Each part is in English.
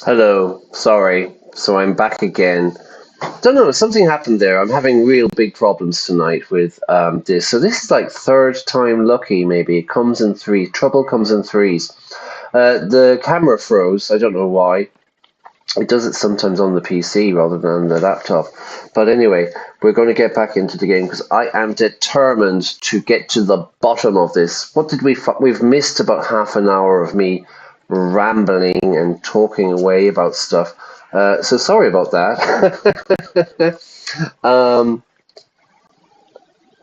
Hello, sorry. So I'm back again. Don't know, something happened there. I'm having real big problems tonight with this. So this is like third time lucky, maybe. It comes in three. Trouble comes in threes. The camera froze. I don't know why. It does it sometimes on the PC rather than the laptop. But anyway, we're going to get back into the game because I am determined to get to the bottom of this. What did we've missed about half an hour of me rambling and talking away about stuff. So sorry about that. um,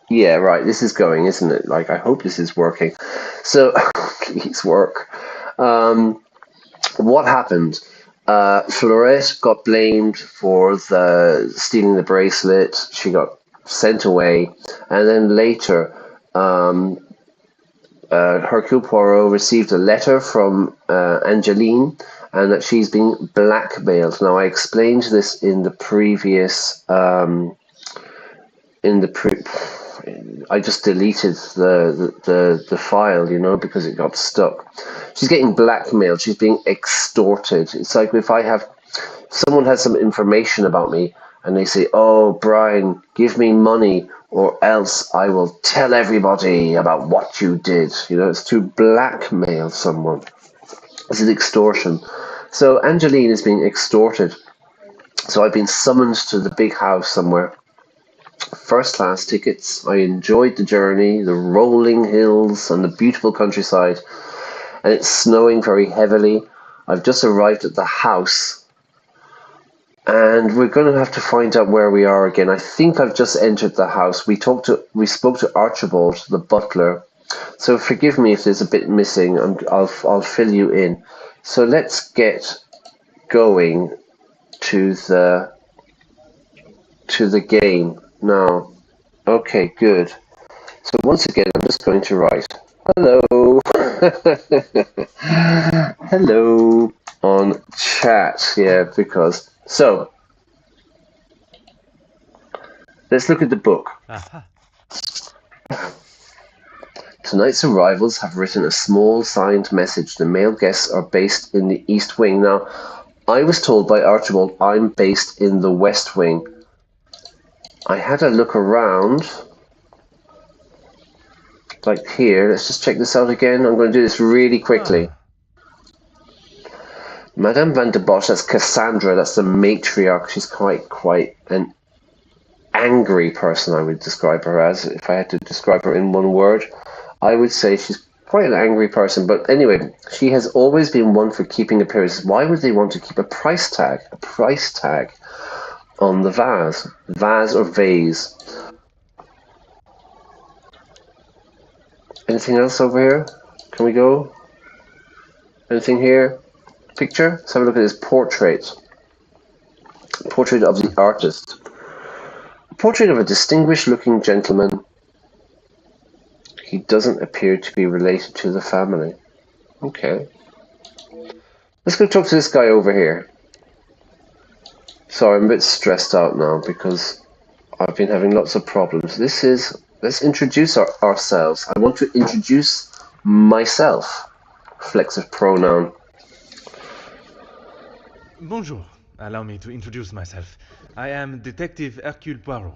yeah, right. This is going, isn't it? Like, I hope this is working. So, please work. What happened? Florette got blamed for the stealing the bracelet. She got sent away, and then later, Hercule Poirot received a letter from Angeline, and that she's being blackmailed. Now, I explained this in the previous in the pre. I just deleted the file, because it got stuck. She's getting blackmailed. She's being extorted. It's like if someone has some information about me and they say, "Oh, Brian, give me money or else I will tell everybody about what you did." It's to blackmail someone. It's an extortion. So Angeline is being extorted. So I've been summoned to the big house somewhere. First class tickets. I enjoyed the journey, the rolling hills and the beautiful countryside. And it's snowing very heavily. I've just arrived at the house. And we're going to have to find out where we are again. I think I've just entered the house. We spoke to Archibald, the butler. So forgive me if there's a bit missing. I'll fill you in. So let's get going to the game now. Okay, good. So once again, I'm just going to write hello, hello on chat. Yeah, because so let's look at the book. Tonight's arrivals have written a small signed message. The male guests are based in the East Wing. Now, I was told by Archibald I'm based in the West Wing. I had a look around, like here. Let's just check this out again. I'm going to do this really quickly. Madame Van der Bosch, that's Cassandra, that's the matriarch. She's quite an angry person, I would describe her as. If I had to describe her in one word, I would say she's quite an angry person. But anyway, she has always been one for keeping appearances. Why would they want to keep a price tag on the vase or vase? Anything else over here? Can we go? Anything here? Picture? Let's have a look at this portrait. Portrait of the artist. A portrait of a distinguished looking gentleman. He doesn't appear to be related to the family. Okay. Let's go talk to this guy over here. Sorry, I'm a bit stressed out now because I've been having lots of problems. Let's introduce ourselves. I want to introduce myself. Flexive pronoun. Bonjour. Allow me to introduce myself. I am Detective Hercule Poirot.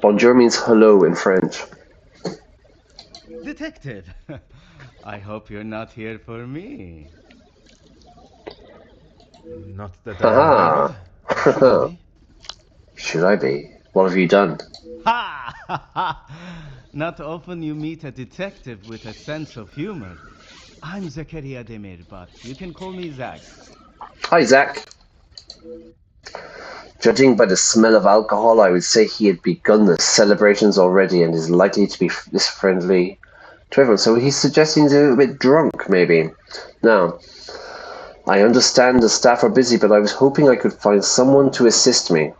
Bonjour means hello in French. Detective, I hope you're not here for me. Not that I'm aware of. Should I be? Should I be? What have you done? Ha! Ha ha! Not often you meet a detective with a sense of humor. I'm Zakaria Demir, but you can call me Zach. Hi, Zach. Judging by the smell of alcohol, I would say he had begun the celebrations already and is likely to be this friendly to everyone. So he's suggesting he's a bit drunk, maybe. Now, I understand the staff are busy, but I was hoping I could find someone to assist me.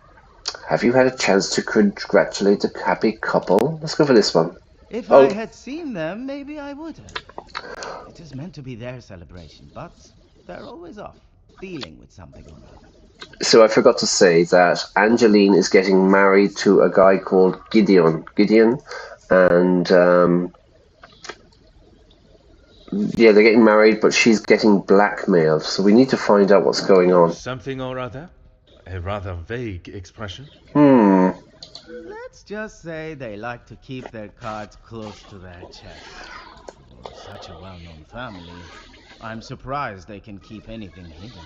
Have you had a chance to congratulate the happy couple? Let's go for this one. If I had seen them, maybe I would have. It is meant to be their celebration, but they're always off, dealing with something or other. So I forgot to say that Angeline is getting married to a guy called Gideon. And Yeah, they're getting married, but she's getting blackmailed. So we need to find out what's going on. Something or other? A rather vague expression. Let's just say they like to keep their cards close to their chest. For such a well-known family, I'm surprised they can keep anything hidden.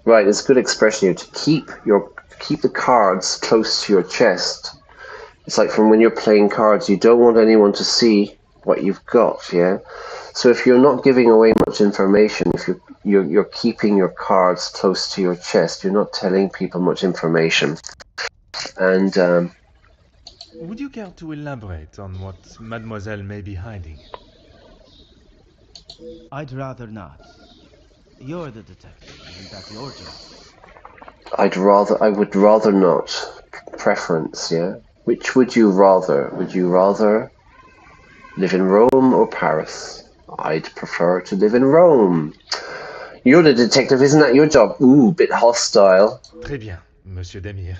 Right, it's a good expression here to keep the cards close to your chest. It's like from when you're playing cards, you don't want anyone to see what you've got, yeah? So if you're not giving away much information, if you're keeping your cards close to your chest, you're not telling people much information. And Would you care to elaborate on what Mademoiselle may be hiding? I'd rather not. You're the detective, isn't that your job? I would rather not. Preference, yeah? Which would you rather? Would you rather live in Rome or Paris? I'd prefer to live in Rome. You're the detective, isn't that your job? Ooh, bit hostile. Très bien, Monsieur Demire.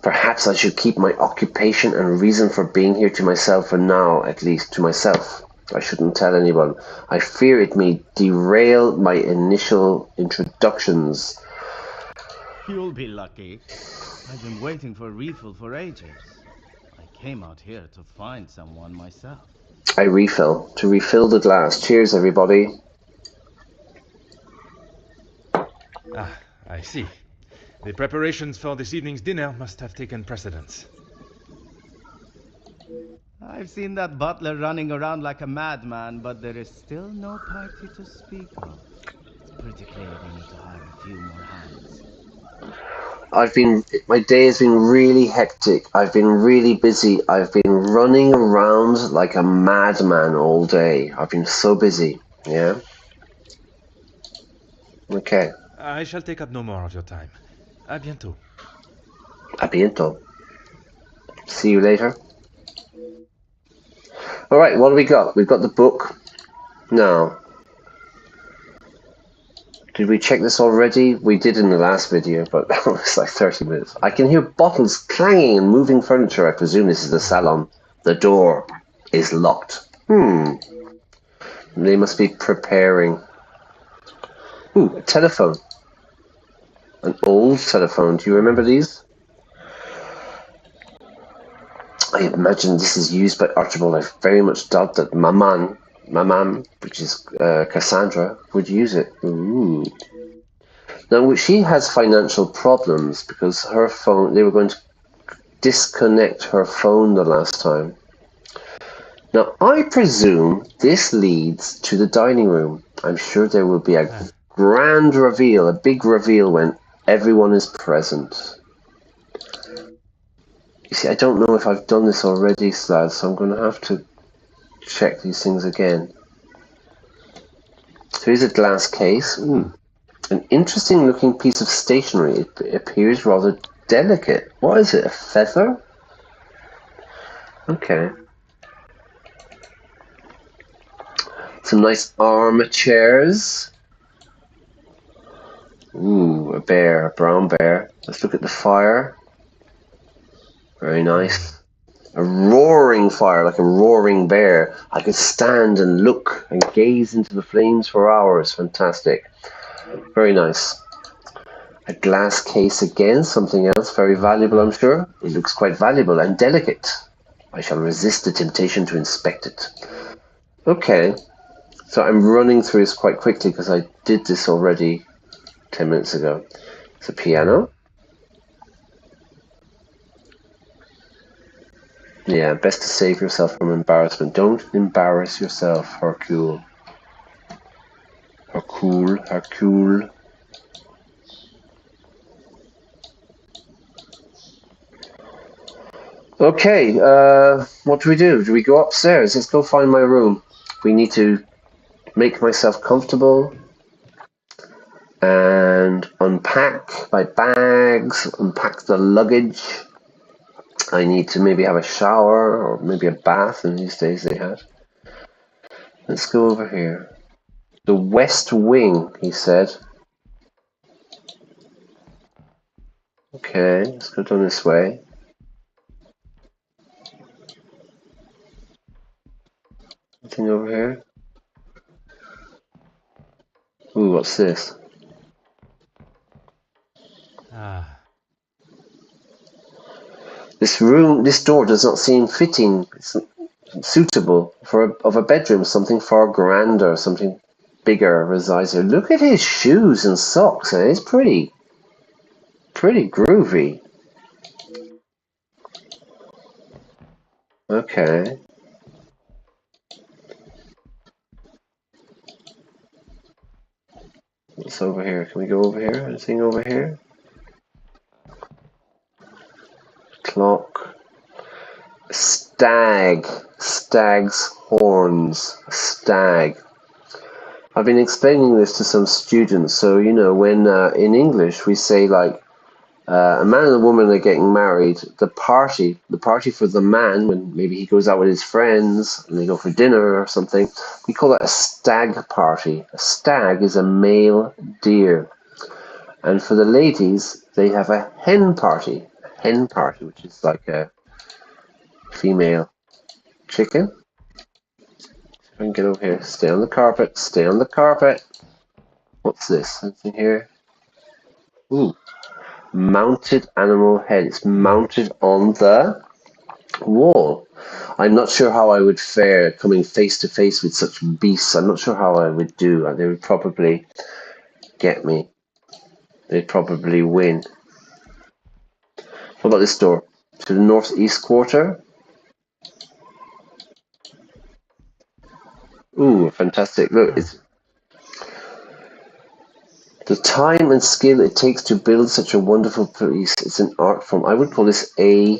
Perhaps I should keep my occupation and reason for being here to myself for now, at least to myself. I shouldn't tell anyone. I fear it may derail my initial introductions. You'll be lucky. I've been waiting for a refill for ages. I came out here to find someone myself. I refill. To refill the glass. Cheers, everybody. Ah, I see. The preparations for this evening's dinner must have taken precedence. I've seen that butler running around like a madman, but there is still no party to speak of. It's pretty clear they need to hire a few more hands. My day has been really hectic. I've been really busy. I've been running around like a madman all day. I've been so busy. Yeah? Okay. I shall take up no more of your time. À bientôt. A bientôt. See you later. All right, what do we got? We've got the book. Now, did we check this already? We did in the last video, but it's like 30 minutes. I can hear bottles clanging and moving furniture. I presume this is the salon. The door is locked. They must be preparing. Ooh, a telephone. An old telephone. Do you remember these? I imagine this is used by Archibald. I very much doubt that Maman, which is Cassandra, would use it. Ooh. Now, she has financial problems because her phone, they were going to disconnect her phone the last time. Now, I presume this leads to the dining room. I'm sure there will be a grand reveal, a big reveal when everyone is present. You see, I don't know if I've done this already, Slad, so I'm going to have to check these things again. So here's a glass case. An interesting looking piece of stationery. It appears rather delicate. What is it, a feather? Okay. Some nice armchairs. Ooh, a bear, a brown bear. Let's look at the fire. Very nice. A roaring fire, like a roaring bear. I could stand and look and gaze into the flames for hours. Fantastic. Very nice. A glass case again, something else very valuable, I'm sure. It looks quite valuable and delicate. I shall resist the temptation to inspect it. Okay. So I'm running through this quite quickly because I did this already 10 minutes ago. It's a piano. Yeah, best to save yourself from embarrassment. Don't embarrass yourself, Hercule. Hercule. Okay, what do we do? Do we go upstairs? Let's go find my room. We need to make myself comfortable and unpack my bags, unpack the luggage. I need to maybe have a shower or maybe a bath in these days they have. Let's go over here. The West Wing, he said. Okay, let's go down this way. Anything over here? Ooh, what's this? Ah, This door does not seem fitting. It's suitable of a bedroom. Something far grander, something bigger resides here. Look at his shoes and socks. It's pretty groovy. Okay. What's over here? Can we go over here? Anything over here? Clock. Stag. Stag's horns. Stag. I've been explaining this to some students. So, you know, when in English we say like a man and a woman are getting married, the party for the man, when maybe he goes out with his friends and they go for dinner or something, we call it a stag party. A stag is a male deer. And for the ladies, they have a hen party. A hen party, which is like a female chicken. I can get over here. Stay on the carpet. Stay on the carpet. What's this? Anything here? Ooh. Mounted animal head. It's mounted on the wall. I'm not sure how I would fare coming face to face with such beasts. I'm not sure how I would do. They would probably get me. They'd probably win. What about this door? To the northeast quarter? Ooh, fantastic. Look, it's the time and skill it takes to build such a wonderful piece. It's an art form. I would call this a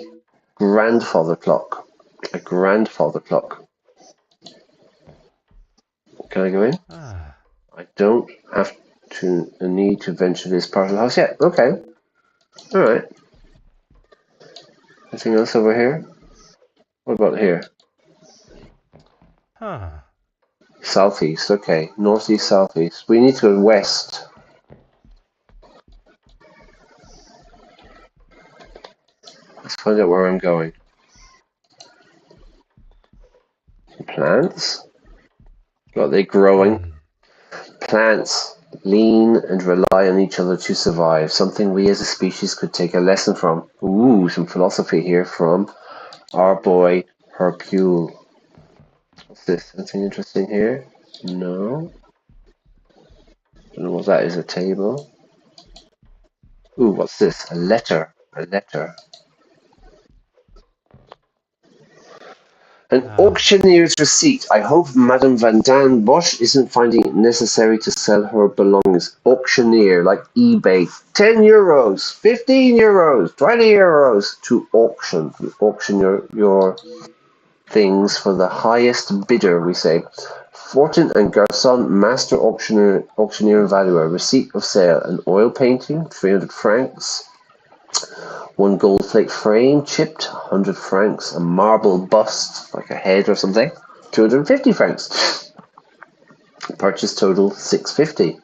grandfather clock. A grandfather clock. Can I go in? ah. I don't have to need to venture this part of the house yet. Okay. Alright. Anything else over here? What about here? Huh. Southeast, okay. Northeast, southeast. We need to go west. Let's find out where I'm going. Plants? What are they growing? Plants lean and rely on each other to survive. Something we as a species could take a lesson from. Ooh, some philosophy here from our boy Hercule. What's this? Anything interesting here? No. I don't know what that is. A table. Ooh, what's this? A letter. A letter. An Ah. auctioneer's receipt. I hope Madame Van Dan Bosch isn't finding it necessary to sell her belongings. Auctioneer, like eBay. €10, €15, €20 to auction. You auction your things for the highest bidder, we say. Fortin and Garçon, master auctioneer and valuer. Receipt of sale. An oil painting, 300 francs. One gold plate frame, chipped, 100 francs. A marble bust, like a head or something, 250 francs. Purchase total, 650.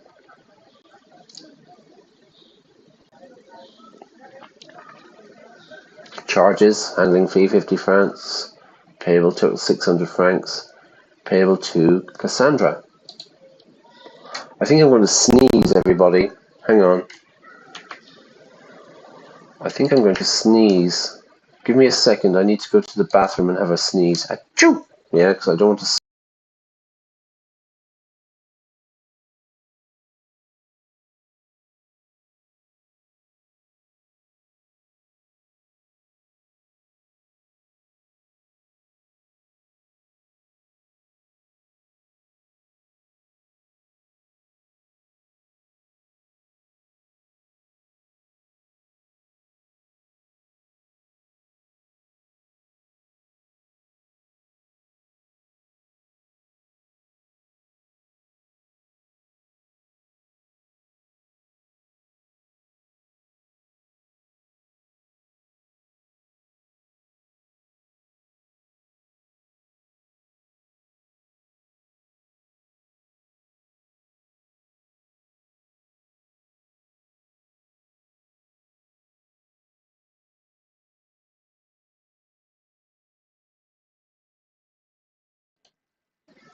Charges, handling fee, 50 francs. Payable total, 600 francs. Payable to Cassandra. I think I'm going to sneeze, everybody. Hang on. I think I'm going to sneeze. Give me a second. I need to go to the bathroom and have a sneeze. Achoo! Yeah, because I don't want to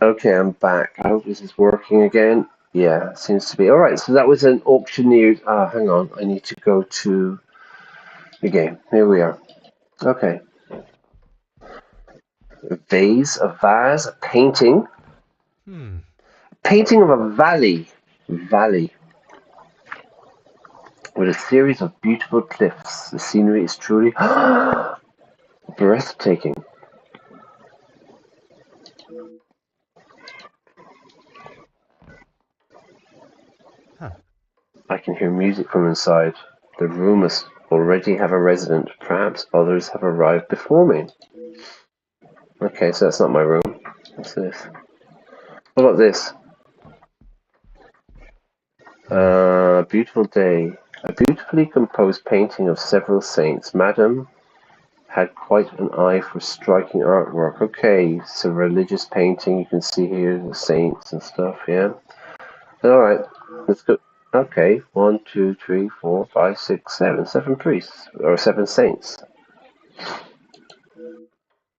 Okay, I'm back. I hope this is working again. Yeah, seems to be. All right, so that was an auctioneer. Ah, hang on. I need to go to the game. Here we are. Okay. A vase, a vase, a painting. Hmm. Painting of a valley. Valley. With a series of beautiful cliffs. The scenery is truly breathtaking. Huh. I can hear music from inside. The room must already have a resident. Perhaps others have arrived before me. Okay, so that's not my room. What's this? What about this? Beautiful day. A beautifully composed painting of several saints. Madame had quite an eye for striking artwork. Okay, it's a religious painting. You can see here the saints and stuff, yeah? Alright, let's go. Okay, 1, 2, 3, 4, 5, 6, 7. 7 priests. Or 7 saints.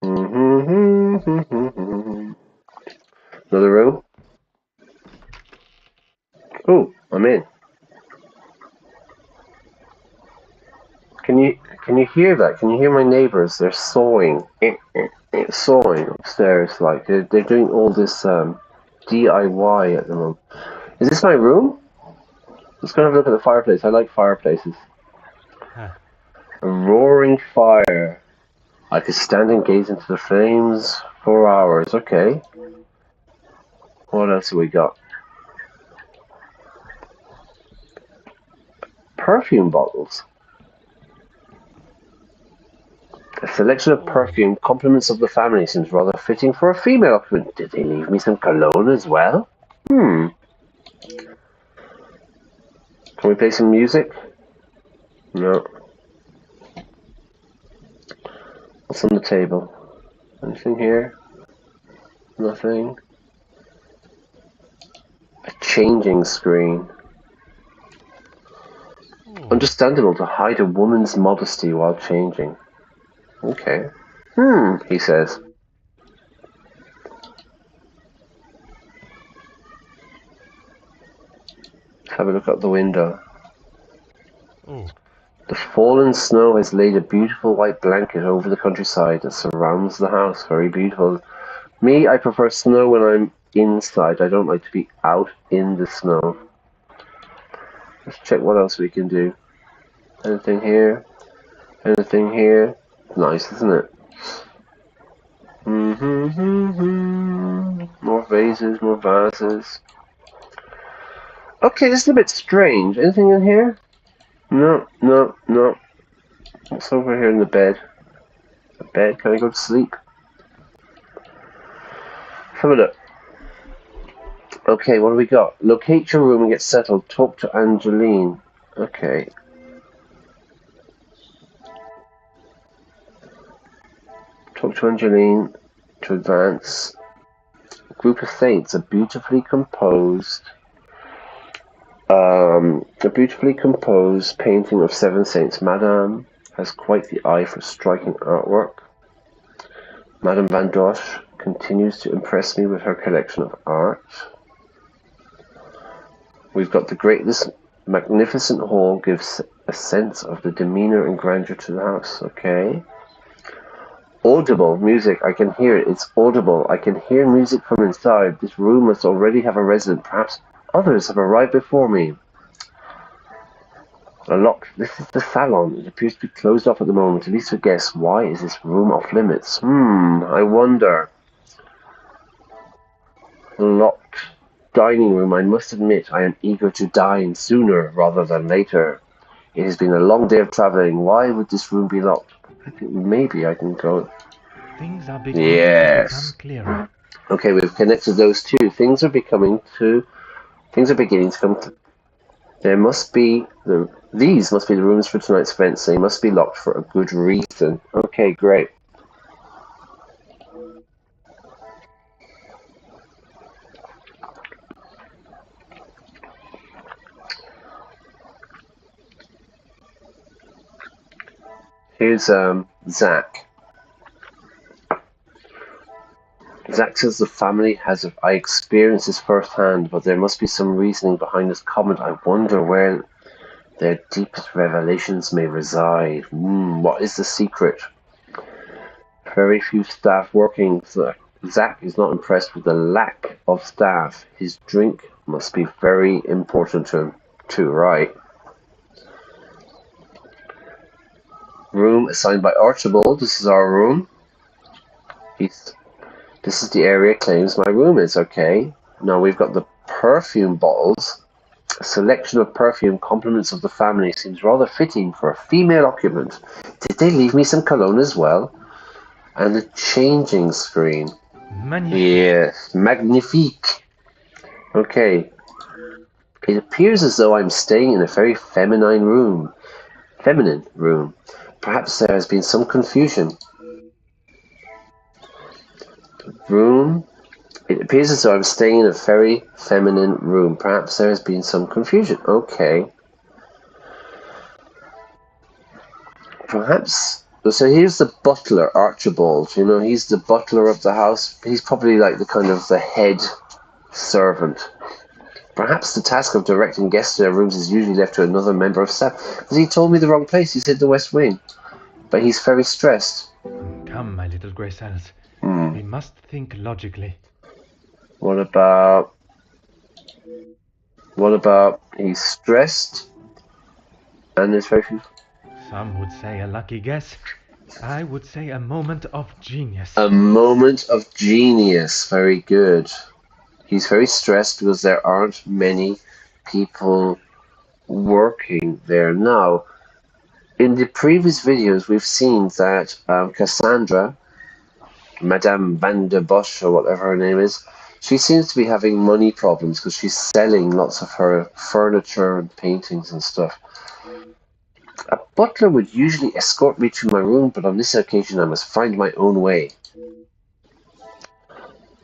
Another room. Oh, I'm in. Can you hear that? Can you hear my neighbors? They're sawing, sawing upstairs. Like they're doing all this DIY at the moment. Is this my room? Let's go have a look at the fireplace. I like fireplaces. Huh. A roaring fire. I could stand and gaze into the flames for hours. Okay. What else have we got? Perfume bottles. A selection of Oh. perfume, compliments of the family, seems rather fitting for a female occupant. Did they leave me some cologne as well? Can we play some music? No. What's on the table? Anything here? Nothing. A changing screen. Oh. Understandable to hide a woman's modesty while changing. Okay. He says. Let's have a look out the window. Oh. The fallen snow has laid a beautiful white blanket over the countryside that surrounds the house. Very beautiful. Me, I prefer snow when I'm inside. I don't like to be out in the snow. Let's check what else we can do. Anything here? Anything here? Nice, isn't it? More vases, more vases. Okay, this is a bit strange. Anything in here? No, no, no. What's over here in the bed? A bed? Can I go to sleep? Have a look. Okay, what do we got? Locate your room and get settled. Talk to Angeline. Okay. Talk to Angeline to advance. Group of saints. A beautifully composed painting of 7 saints. Madame has quite the eye for striking artwork. Madame Van Dosch continues to impress me with her collection of art. We've got this magnificent hall gives a sense of the demeanor and grandeur to the house. Okay. Audible music. I can hear it. It's audible. I can hear music from inside. This room must already have a resident. Perhaps others have arrived before me. This is the salon. It appears to be closed off at the moment. At least a guess. Why is this room off limits? I wonder. Locked dining room. I must admit, I am eager to dine sooner rather than later. It has been a long day of traveling. Why would this room be locked? Maybe I can go. Things are beginning to become Yes. clearer. Okay, we've connected those two. Things are beginning to come. These must be the rooms for tonight's events. They must be locked for a good reason. Okay, great. Here's Zach. Exactly as the family has, I experienced this firsthand, but there must be some reasoning behind this comment. I wonder where their deepest revelations may reside. What is the secret? Very few staff working. Zach is not impressed with the lack of staff. His drink must be very important to him, too, right? Room assigned by Archibald. This is our room. This is the area claims my room is. Okay. Now we've got the perfume bottles. A selection of perfume compliments of the family seems rather fitting for a female occupant. Did they leave me some cologne as well? And the changing screen. Magnifique. Yes, magnifique. Okay. It appears as though I'm staying in a very feminine room. Perhaps there has been some confusion. Room. It appears as though I'm staying in a very feminine room. Perhaps there has been some confusion. Okay. Perhaps. So here's the butler, Archibald. You know, he's the butler of the house. He's probably like the kind of the head servant. Perhaps the task of directing guests to their rooms is usually left to another member of staff. Because he told me the wrong place. He said the West Wing. But he's very stressed. Come, my little grey cells. We must think logically. What about he's stressed and there's very few. Some would say a lucky guess. I would say a moment of genius. A moment of genius. Very good. He's very stressed because there aren't many people working there now. In the previous videos, we've seen that Cassandra, Madame Van der Bosch, or whatever her name is, she seems to be having money problems because she's selling lots of her furniture and paintings and stuff. A butler would usually escort me to my room, but on this occasion I must find my own way.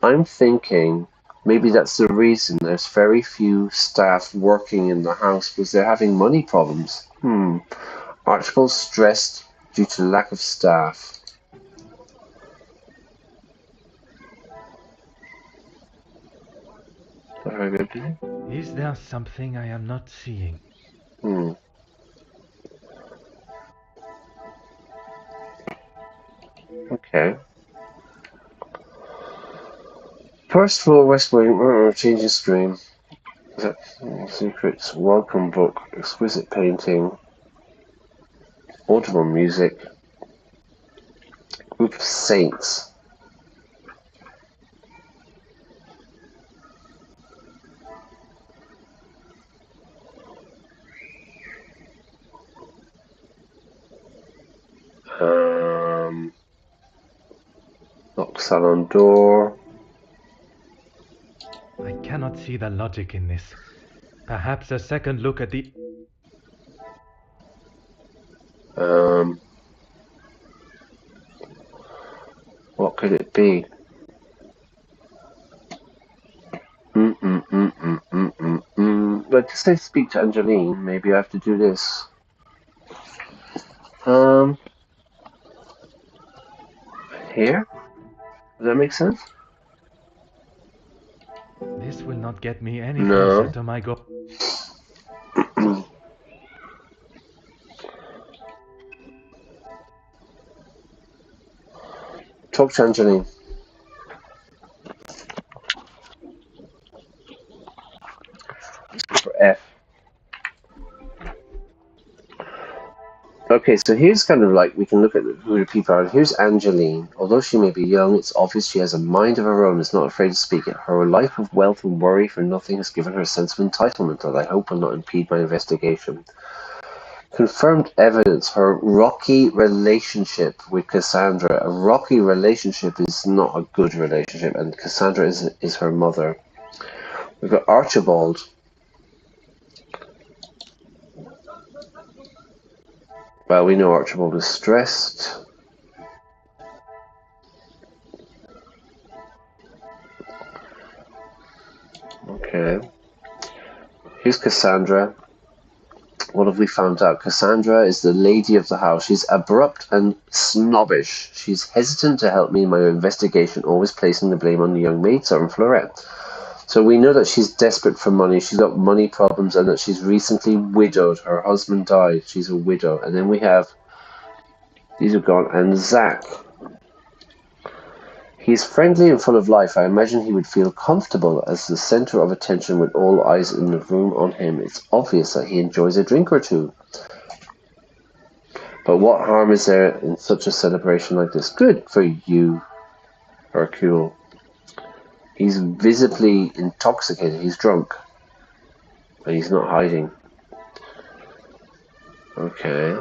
I'm thinking maybe that's the reason there's very few staff working in the house because they're having money problems. Archibald's stressed due to lack of staff. Very good. Is there something I am not seeing? Okay. First floor, West Wing, changing screen. Secrets, welcome book, exquisite painting, audible music, group of saints. Lock salon door. I cannot see the logic in this. Perhaps a second look at the... What could it be? But to say speak to Angeline, maybe I have to do this. Here? Does that make sense? This will not get me any closer to my goal. Talk to Angeline. For F. Okay, so here's kind of like, we can look at who the people are. Here's Angeline. Although she may be young, it's obvious she has a mind of her own and is not afraid to speak it. Her life of wealth and worry for nothing has given her a sense of entitlement that I hope will not impede my investigation. Confirmed evidence, her rocky relationship with Cassandra. A rocky relationship is not a good relationship, and Cassandra is her mother. We've got Archibald. Well, we know Archibald is stressed. Okay. Here's Cassandra. What have we found out? Cassandra is the lady of the house. She's abrupt and snobbish. She's hesitant to help me in my investigation, always placing the blame on the young maidservant Florette. So we know that she's desperate for money. She's got money problems and that she's recently widowed. Her husband died. She's a widow. And then we have... These are gone. And Zach. He's friendly and full of life. I imagine he would feel comfortable as the center of attention with all eyes in the room on him. It's obvious that he enjoys a drink or two. But what harm is there in such a celebration like this? Good for you, Hercule. He's visibly intoxicated. He's drunk. And he's not hiding. Okay.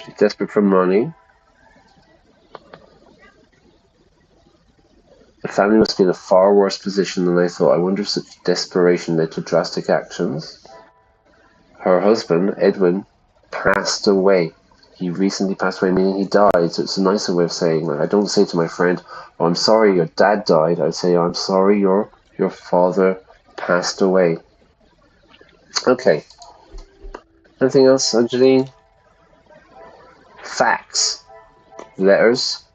She's desperate for money. The family must be in a far worse position than I thought. I wonder if such desperation led to drastic actions. Her husband, Edwin, passed away. He recently passed away, meaning he died. So it's a nicer way of saying, like, I don't say to my friend, oh, I'm sorry your dad died. I say, oh, I'm sorry your father passed away. Okay. Anything else, Angeline? Facts. Letters.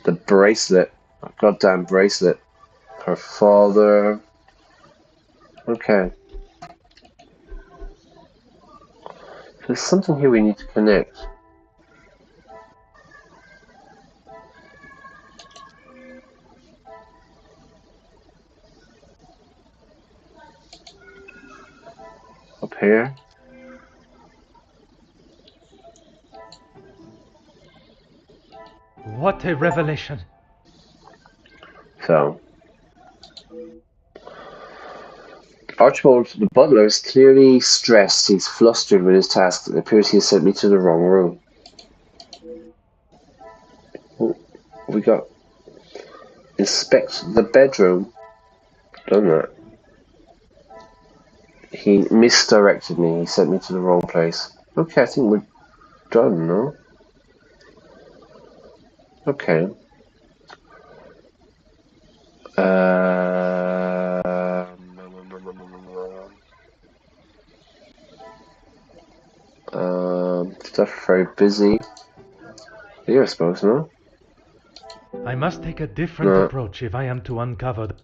The bracelet. A goddamn bracelet. Her father. Okay. There's something here we need to connect. Up here. What a revelation! So, Archibald, the butler, is clearly stressed. He's flustered with his task. It appears he has sent me to the wrong room. Oh, we got inspect the bedroom. Done that. He misdirected me. He sent me to the wrong place. Okay, I think we're done, no? Okay. Stuff very busy. Here, I suppose, no? I must take a different approach if I am to uncover the...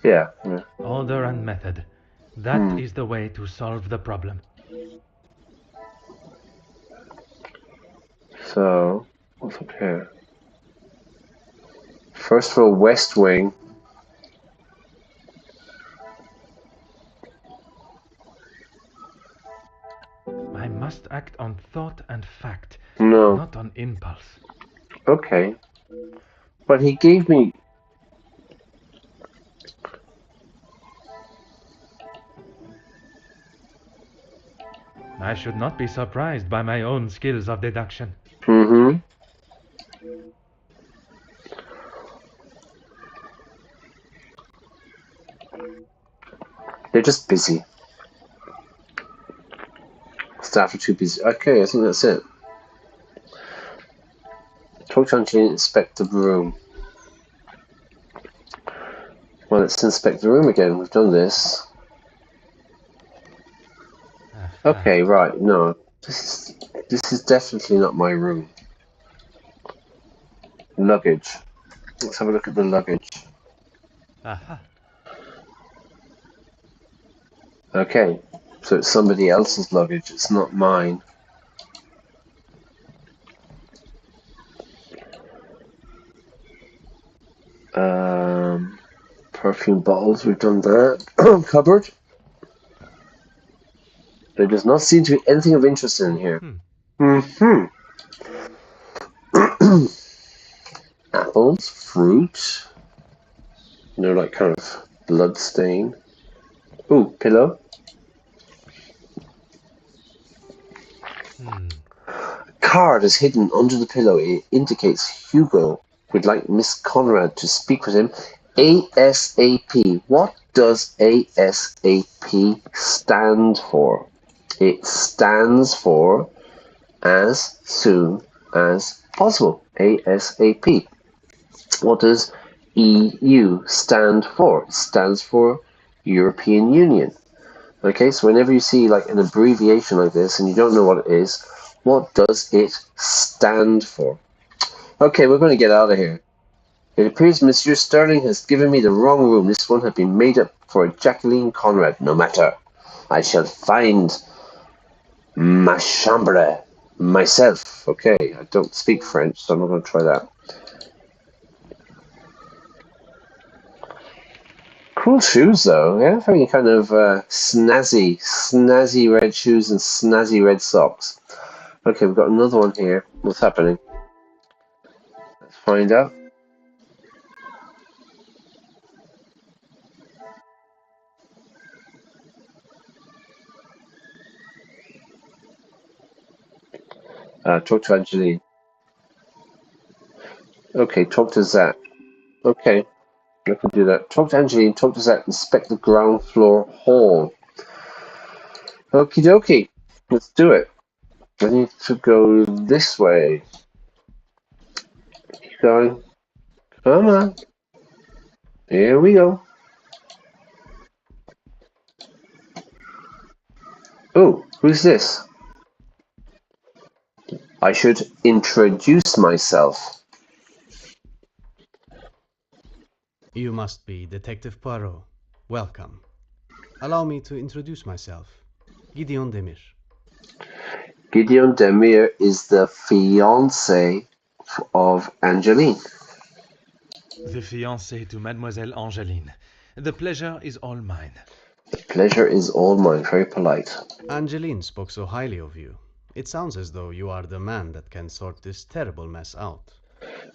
Yeah. Order and method. That is the way to solve the problem. So, what's up here? First floor, west wing. I must act on thought and fact, No. not on impulse. Okay. But he gave me... I should not be surprised by my own skills of deduction. Mm-hmm. They're just busy. Staff are too busy. Okay, I think that's it. Talk to Angelina, inspect the room. Well, let's inspect the room again. We've done this. Okay, right. No, this is definitely not my room. Luggage. Let's have a look at the luggage. Aha. Okay, so it's somebody else's luggage. It's not mine. Perfume bottles. We've done that. Cupboard. There does not seem to be anything of interest in here. Apples, fruit. No, like kind of blood stain. Ooh, pillow. Card is hidden under the pillow. It indicates Hugo would like Miss Conrad to speak with him ASAP. What does ASAP stand for? It stands for as soon as possible. ASAP. What does EU stand for? It stands for European Union. Okay, so whenever you see like an abbreviation like this and you don't know what it is, what does it stand for? Okay, we're going to get out of here. It appears Monsieur Sterling has given me the wrong room. This one had been made up for Jacqueline Conrad. No matter. I shall find ma chambre myself. Okay, I don't speak French, so I'm not going to try that. Cool shoes, though. Yeah, very kind of snazzy red shoes and snazzy red socks. Okay, we've got another one here. What's happening? Let's find out. Talk to Angeline. Okay, talk to Zach. Okay, I can do that. Talk to Angeline, talk to Zach, inspect the ground floor hall. Okie dokie, let's do it. I need to go this way. Keep going. Come on. Here we go. Oh, who's this? I should introduce myself. You must be Detective Poirot. Welcome. Allow me to introduce myself. Gideon Demir. Gideon Demir is the fiancé of Angeline. The fiancé to Mademoiselle Angeline. The pleasure is all mine. The pleasure is all mine. Very polite. Angeline spoke so highly of you. It sounds as though you are the man that can sort this terrible mess out.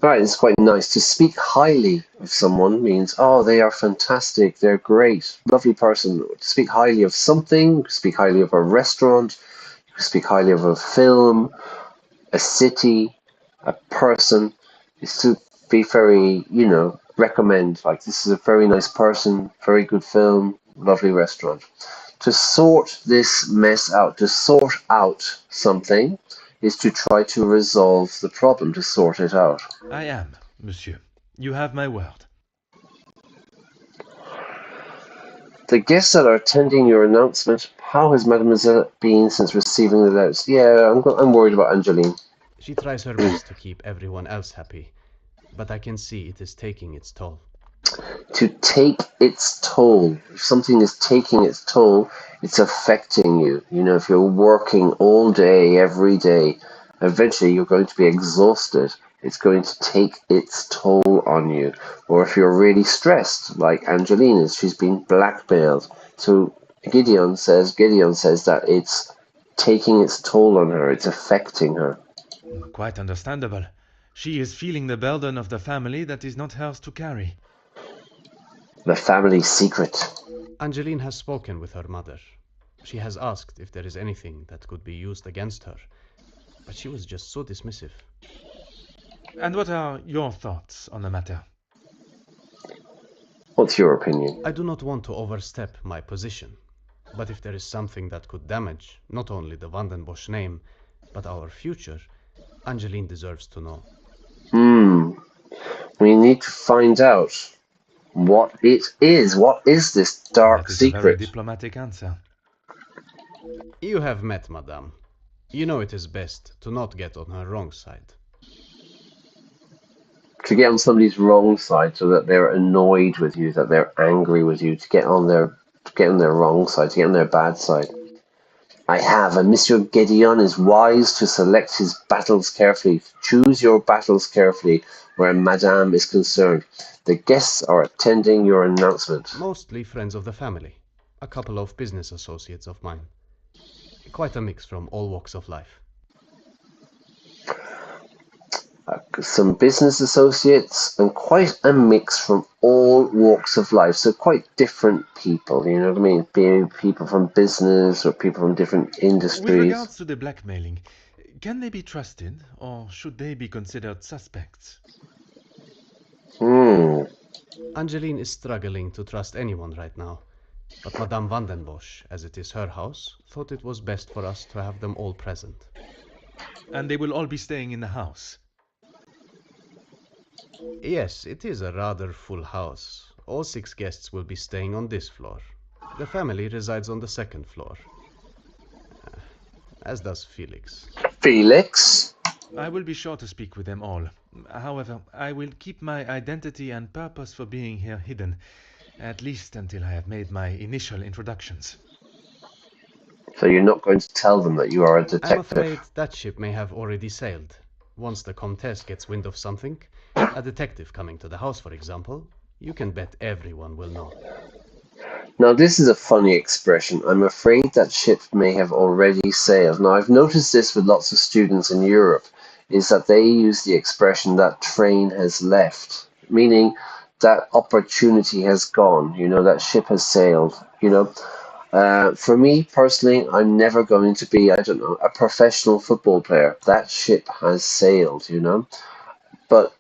Right, it's quite nice. To speak highly of someone means, oh, they are fantastic, they're great, lovely person. To speak highly of something, speak highly of a restaurant, speak highly of a film, a city, a person, is to be very, recommend, like, this is a very nice person, very good film, lovely restaurant. To sort this mess out, to sort out something, is to try to resolve the problem, to sort it out. I am, monsieur. You have my word. The guests that are attending your announcement, how has Mademoiselle been since receiving the letters? Yeah, I'm worried about Angeline. She tries her best to keep everyone else happy, but I can see it is taking its toll. To take its toll. If something is taking its toll, it's affecting you. If you're working all day, every day, eventually you're going to be exhausted. It's going to take its toll on you. Or if you're really stressed, like Angeline is, she's been blackmailed. So Gideon says that it's taking its toll on her, it's affecting her. Quite understandable. She is feeling the burden of the family that is not hers to carry. The family secret. Angeline has spoken with her mother. She has asked if there is anything that could be used against her, but she was just so dismissive. And what are your thoughts on the matter? What's your opinion? I do not want to overstep my position, but if there is something that could damage not only the Vandenbosch name, but our future, Angeline deserves to know. We need to find out what it is. What is this dark That is secret? a very diplomatic answer. You have met Madame. You know it is best to not get on her wrong side. To get on somebody's wrong side so that they're annoyed with you, that they're angry with you, to get on their wrong side, to get on their bad side. I have, and Monsieur Gideon is wise to select his battles carefully. Choose your battles carefully where Madame is concerned. The guests are attending your announcement. Mostly friends of the family. A couple of business associates of mine. Quite a mix from all walks of life. Some business associates and quite a mix from all walks of life. So quite different people, you know what I mean? Being people from business or people from different industries. With regards to the blackmailing, can they be trusted or should they be considered suspects? Angeline is struggling to trust anyone right now. But Madame van den Bosch, as it is her house, thought it was best for us to have them all present. And they will all be staying in the house. Yes, it is a rather full house. All 6 guests will be staying on this floor. The family resides on the 2nd floor. As does Felix. Felix? I will be sure to speak with them all. However, I will keep my identity and purpose for being here hidden, at least until I have made my initial introductions. So you're not going to tell them that you are a I'm detective? afraid that ship may have already sailed. Once the Comtesse gets wind of something, a detective coming to the house, for example, you can bet everyone will know. Now, this is a funny expression. I'm afraid that ship may have already sailed. Now, I've noticed this with lots of students in Europe, is that they use the expression that train has left, meaning that opportunity has gone, that ship has sailed. For me personally, I'm never going to be, I don't know, a professional football player. That ship has sailed. But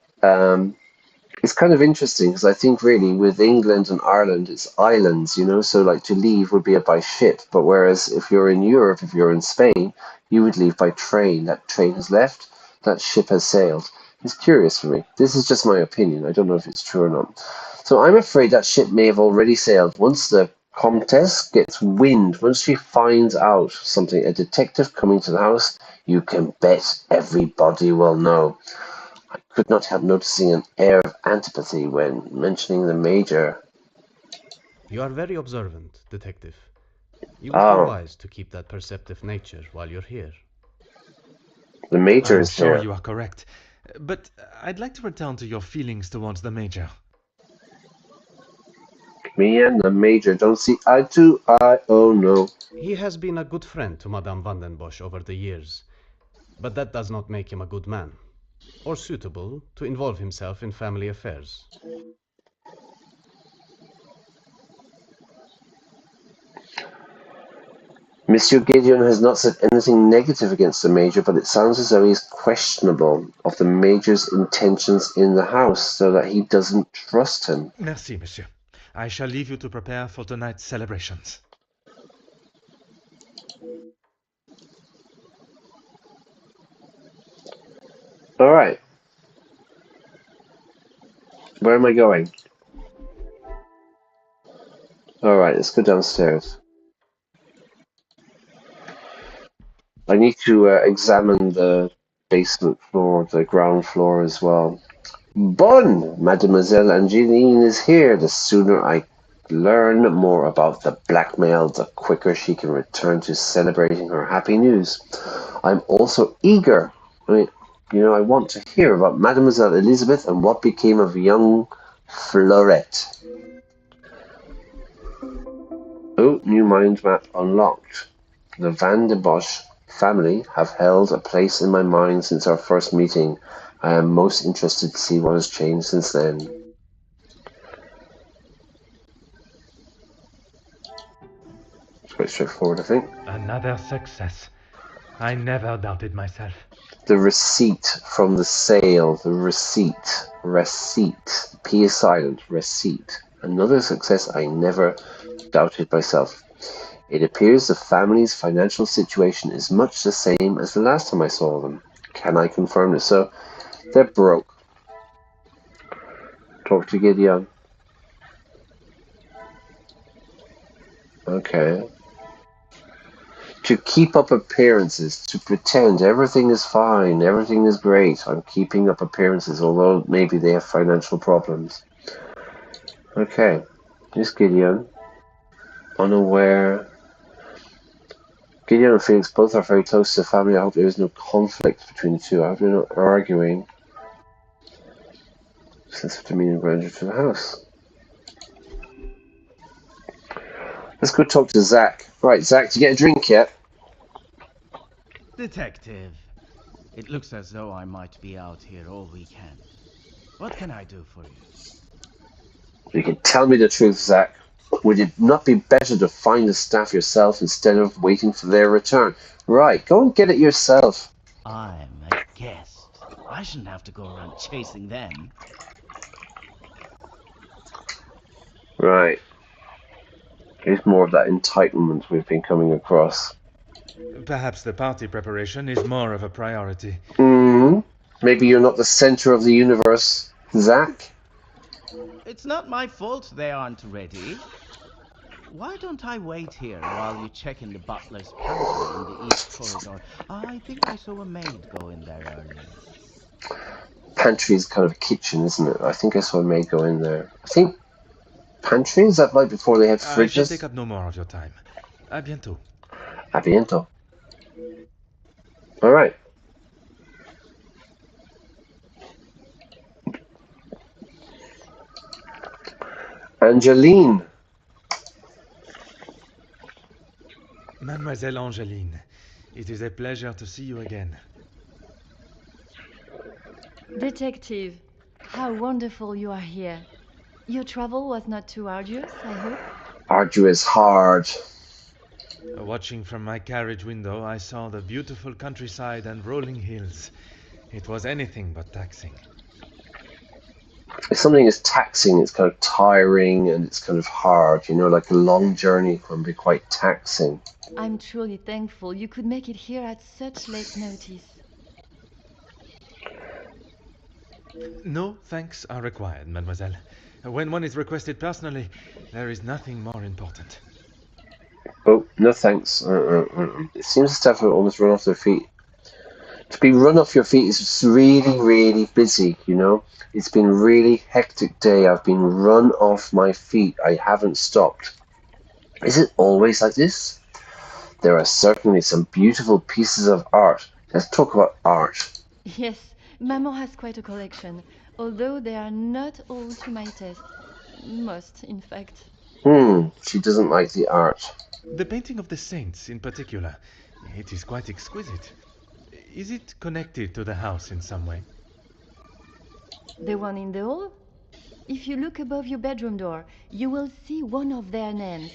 it's kind of interesting because I think really with England and Ireland, it's islands. So like to leave would be by ship. But whereas if you're in Europe, if you're in Spain, you would leave by train. That train has left, that ship has sailed. It's curious for me. This is just my opinion. I don't know if it's true or not. So I'm afraid that ship may have already sailed. Once the Comtesse gets wind, once she finds out something, a detective coming to the house, you can bet everybody will know. I could not help noticing an air of antipathy when mentioning the Major. You are very observant, detective. You would be wise to keep that perceptive nature while you're here. The Major I'm is sure here. you are correct. But I'd like to return to your feelings towards the Major. Me and the Major don't see eye to eye, oh no. He has been a good friend to Madame van den Bosch over the years, but that does not make him a good man, or suitable to involve himself in family affairs. Monsieur Gideon has not said anything negative against the Major, but it sounds as though he's questionable of the Major's intentions in the house, so that he doesn't trust him. Merci, monsieur. I shall leave you to prepare for tonight's celebrations. All right. Where am I going? All right, let's go downstairs. I need to examine the basement floor, the ground floor as well. Bon! Mademoiselle Angeline is here. The sooner I learn more about the blackmail, the quicker she can return to celebrating her happy news. I'm also eager. I want to hear about Mademoiselle Elizabeth and what became of young Fleurette. Oh, new mind map unlocked. The Van den Bosch family have held a place in my mind since our first meeting. I am most interested to see what has changed since then. It's quite straightforward, I think. Another success. I never doubted myself. The receipt from the sale. The receipt. P is silent. Receipt. Another success. I never doubted myself. It appears the family's financial situation is much the same as the last time I saw them. Can I confirm this? So, they're broke. Talk to Gideon. Okay. To keep up appearances, to pretend everything is fine, everything is great. I'm keeping up appearances, although maybe they have financial problems. Okay. Here's Gideon. Unaware. Gideon and Felix both are very close to the family. I hope there is no conflict between the two. I hope they're not arguing. Sense of demeanor and grandeur to the house. Let's go talk to Zach. Right, Zach, did you get a drink yet? Detective, it looks as though I might be out here all weekend. What can I do for you? You can tell me the truth, Zach. Would it not be better to find the staff yourself instead of waiting for their return? Right, go and get it yourself. I'm a guest. I shouldn't have to go around chasing them. Right. Here's more of that entitlement we've been coming across. Perhaps the party preparation is more of a priority. Maybe you're not the center of the universe, Zach? It's not my fault they aren't ready. Why don't I wait here while you check in the butler's pantry in the east corridor? I think I saw a maid go in there earlier. Pantry is kind of a kitchen, isn't it? I think I saw a maid go in there. I think pantry, is that like before they had fridges? I shall take up no more of your time. A bientôt. A bientôt. All right. Angeline. Mademoiselle Angeline, it is a pleasure to see you again. Detective, how wonderful you are here. Your travel was not too arduous, I hope? Arduous, hard. Watching from my carriage window, I saw the beautiful countryside and rolling hills. It was anything but taxing. If something is taxing, it's kind of tiring and it's kind of hard. You know, like a long journey can be quite taxing. I'm truly thankful you could make it here at such late notice. No thanks are required, mademoiselle. When one is requested personally, there is nothing more important. Oh, no thanks. It seems the staff have almost run off their feet. To be run off your feet is really, really busy, you know. It's been a really hectic day. I've been run off my feet. I haven't stopped. Is it always like this? There are certainly some beautiful pieces of art. Let's talk about art. Yes, Maman has quite a collection, although they are not all to my taste. Most, in fact. She doesn't like the art. The painting of the saints, in particular, it is quite exquisite. Is it connected to the house in some way? The one in the hall? If you look above your bedroom door, you will see one of their names.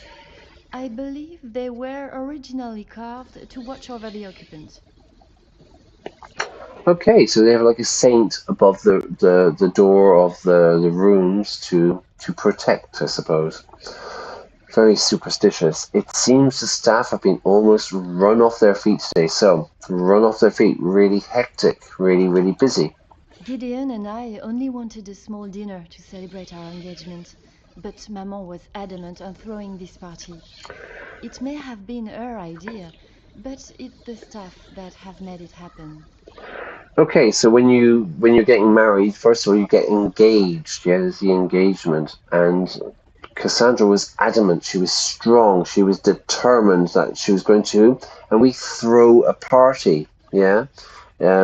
I believe they were originally carved to watch over the occupants. Okay, so they have like a saint above the door of the rooms to protect, I suppose. Very superstitious. It seems the staff have been almost run off their feet today. So, run off their feet, really hectic, really, really busy. Gideon and I only wanted a small dinner to celebrate our engagement, but Maman was adamant on throwing this party. It may have been her idea, but it's the staff that have made it happen. Okay, so when you're getting married, first of all you get engaged. Yeah, there's the engagement, and Cassandra was adamant. She was strong. She was determined that she was going to, and we throw a party. Yeah,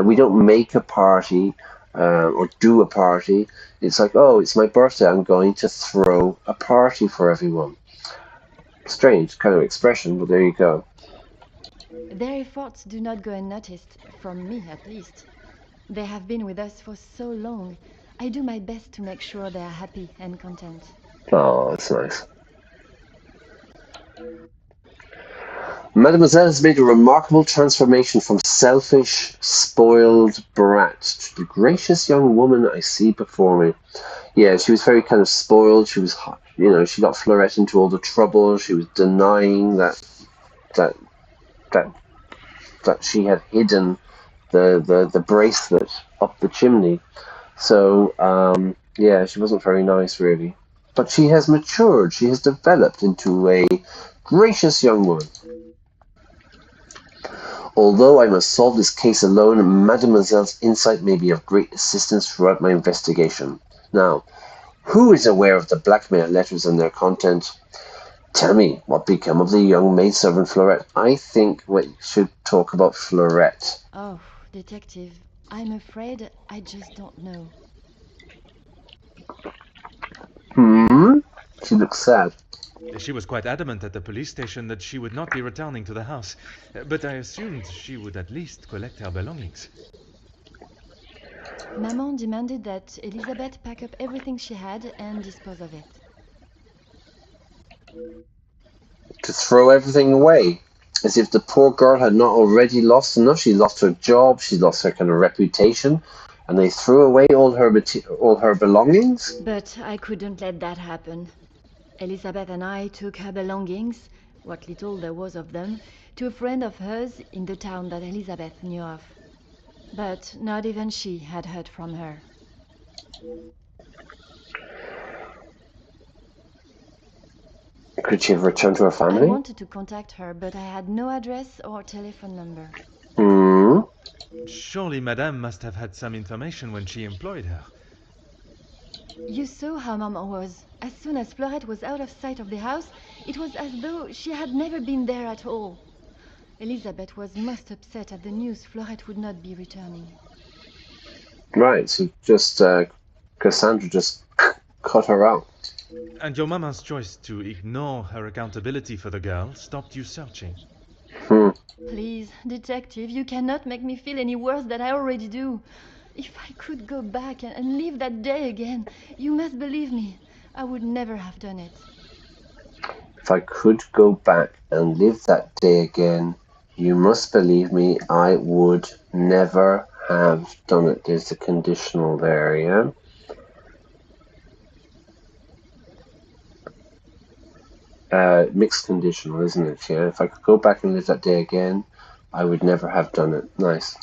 we don't make a party or do a party. It's like, oh, it's my birthday. I'm going to throw a party for everyone. Strange kind of expression, but there you go. Their efforts do not go unnoticed, from me at least. They have been with us for so long. I do my best to make sure they are happy and content. Oh, that's nice. Mademoiselle has made a remarkable transformation from selfish, spoiled brat to the gracious young woman I see before me. Yeah, she was very kind of spoiled. She was, you know, she got Fleurette into all the trouble. She was denying that she had hidden the bracelet up the chimney. So, yeah, she wasn't very nice, really. But she has matured. She has developed into a gracious young woman. Although I must solve this case alone, Mademoiselle's insight may be of great assistance throughout my investigation. Now, who is aware of the blackmail letters and their content? Tell me, what became of the young maidservant Fleurette? I think we should talk about Fleurette. Oh, Detective, I'm afraid I just don't know. She looks sad. She was quite adamant at the police station that she would not be returning to the house, but I assumed she would at least collect her belongings. Maman demanded that Elizabeth pack up everything she had and dispose of it. To throw everything away, as if the poor girl had not already lost enough. She lost her job, she lost her kind of reputation, and they threw away all her belongings? But I couldn't let that happen. Elizabeth and I took her belongings, what little there was of them, to a friend of hers in the town that Elizabeth knew of. But not even she had heard from her. Could she have returned to her I family? wanted to contact her, but I had no address or telephone number. Hmm. Surely Madame must have had some information when she employed her. You saw how Mama was. As soon as Fleurette was out of sight of the house, it was as though she had never been there at all. Elizabeth was most upset at the news Fleurette would not be returning. Right, so just Cassandra just cut her out. And your mama's choice to ignore her accountability for the girl stopped you searching. Hmm. Please, detective, you cannot make me feel any worse than I already do. If I could go back and live that day again, you must believe me, I would never have done it. If I could go back and live that day again, you must believe me, I would never have done it. There's a conditional there, yeah? Mixed conditional, isn't it? Yeah. If I could go back and live that day again, I would never have done it. Nice.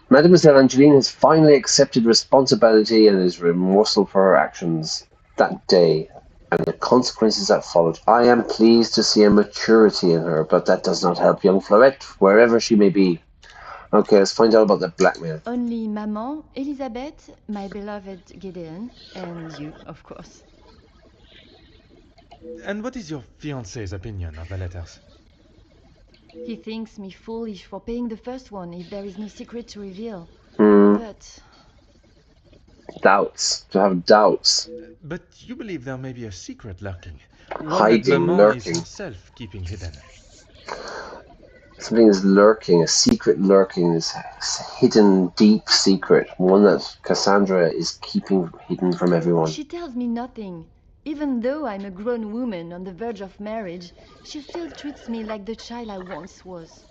Mademoiselle Angeline has finally accepted responsibility and is remorseful for her actions that day and the consequences that followed. I am pleased to see a maturity in her, but that does not help young Fleurette, wherever she may be. Okay, let's find out about the blackmail. Only Maman, Elizabeth, my beloved Gideon, and you, of course. And what is your fiancé's opinion of the letters? He thinks me foolish for paying the first one if there is no secret to reveal. Hmm. But Doubts. To have doubts. But you believe there may be a secret lurking. One that Hiding, Maman lurking. is herself keeping hidden. Something is lurking, a secret lurking, is a hidden, deep secret, one that Cassandra is keeping hidden from everyone. she tells me nothing. Even though I'm a grown woman on the verge of marriage, she still treats me like the child I once was.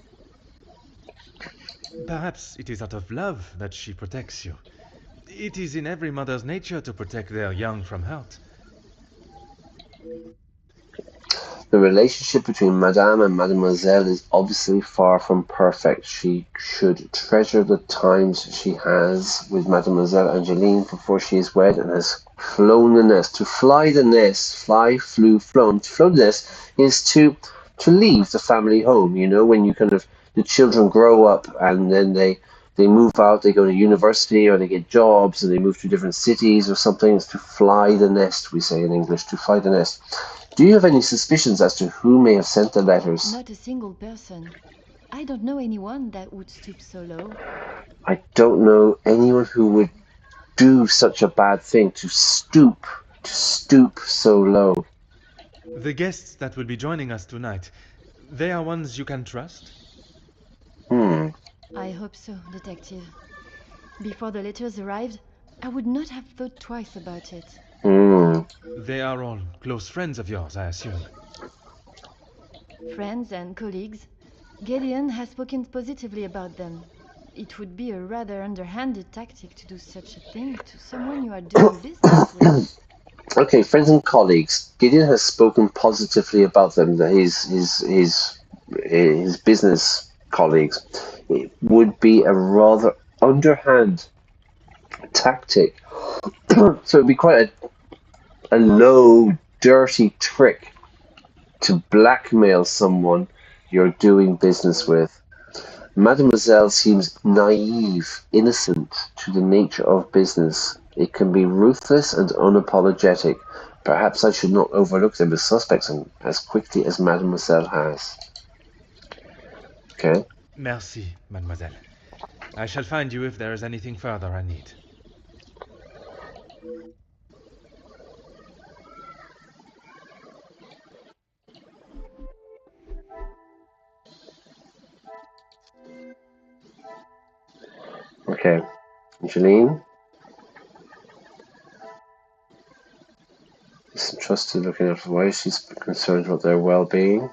Perhaps it is out of love that she protects you. It is in every mother's nature to protect their young from hurt. The relationship between Madame and Mademoiselle is obviously far from perfect. She should treasure the times she has with Mademoiselle Angeline before she is wed and has flown the nest. To fly the nest, fly, flew, flown. To flow the nest is to leave the family home, you know, when you kind of, the children grow up and then they move out, they go to university or they get jobs and they move to different cities or something. It's to fly the nest, we say in English, to fly the nest. Do you have any suspicions as to who may have sent the letters? Not a single person. I don't know anyone that would stoop so low. I don't know anyone who would do such a bad thing, to stoop so low. The guests that will be joining us tonight, they are ones you can trust? I hope so, detective. Before the letters arrived, I would not have thought twice about it. They are all close friends of yours, I assume. Friends and colleagues, Gideon has spoken positively about them. It would be a rather underhanded tactic to do such a thing to someone you are doing business with. Okay, friends and colleagues. Gideon has spoken positively about them. His business colleagues. It would be a rather underhand tactic. So it'd be quite a low, dirty trick to blackmail someone you're doing business with. Mademoiselle seems naive, innocent to the nature of business. It can be ruthless and unapologetic. Perhaps I should not overlook them as suspects as quickly as Mademoiselle has. Okay. Merci, mademoiselle. I shall find you if there is anything further I need. Okay. Angeline? Disintrusted, looking out of the way. She's concerned about their well-being.